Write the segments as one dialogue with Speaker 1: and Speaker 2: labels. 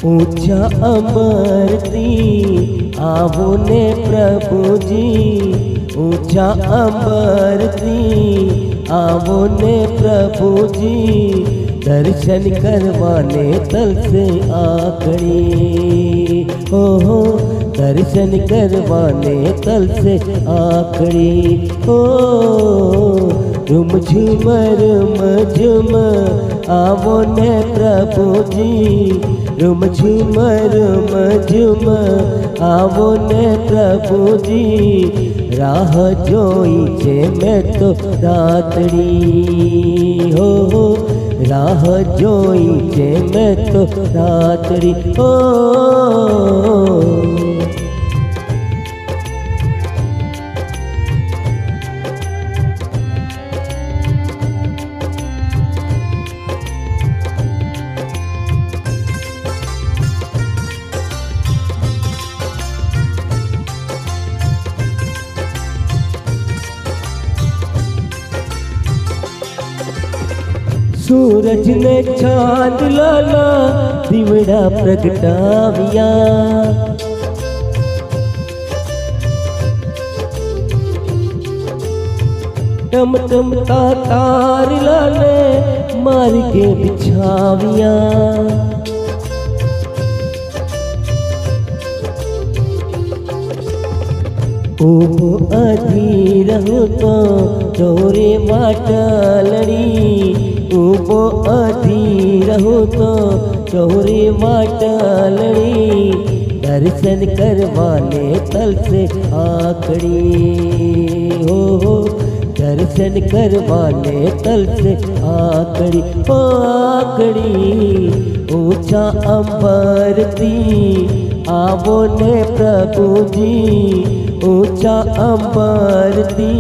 Speaker 1: ऊंचा अमरती आवो ने प्रभु जी, ऊंचा अमरती आवो ने प्रभु जी, दर्शन करवाने तल से आकड़ी हो, दर्शन करवाने तल से आकड़ी हो। रुम झुमर मझुम आवो ने प्रभु जी, रुम झुमर मझुम आवो ने प्रभु जी, राह जोई छे मैं तो रातड़ी हो, राह जोई छे मैं तो रातड़ी हो। सूरज ने चांद लाला दिवड़ा प्रगटाविया, टम टम तार लाले मार के बिछाविया। ओ अधीर हो तो चोरे वाटलड़ी, वो अधीर हो तो चोरी वाटलड़ी, दर्शन करवाने तल से आकड़ी हो, दर्शन करवाने तल से आकड़ी हो आकड़ी। ऊंचा अंबरती आवो ने प्रभु जी, ऊंचा अंबरती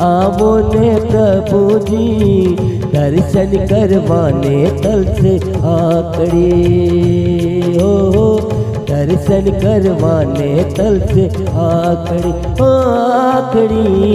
Speaker 1: आवो ने प्रभु जी, दर्शन करवाने तल से आकड़ी हो, दर्शन करवाने तल से आकड़ी हो आकड़ी।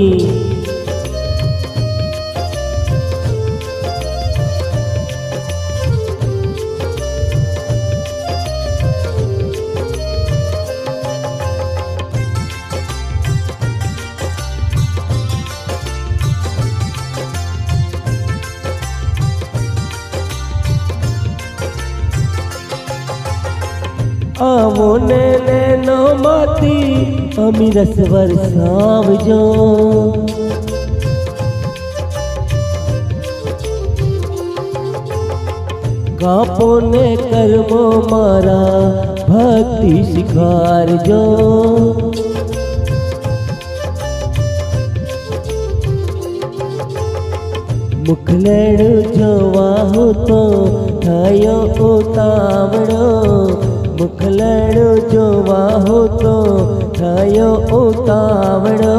Speaker 1: आवो ने नैनो माती अमीरस वरसावजो, कापो ने कर्मो मारा भक्ति सिखारजो। मुखलेण जोवा हो तो थायो उतावड़ो, मुखलेण जोवा हो तो थायो उतावड़ो,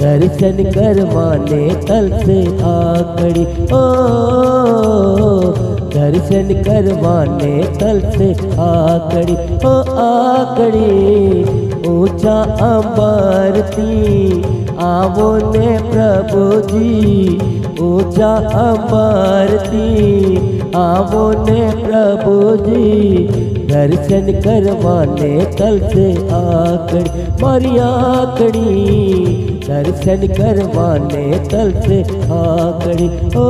Speaker 1: दर्शन करवाने तल से आकड़ी ओ, दर्शन करवाने तल से आकड़ी ओ आकड़ी। ऊंचा अंबरती आवो ने प्रभु जी, ऊंचा अंबरती आवो ने प्रभु जी, दर्शन करवाने तल से आकड़ी मारी आकड़ी, दर्शन करवाने तल से आकड़ी ओ।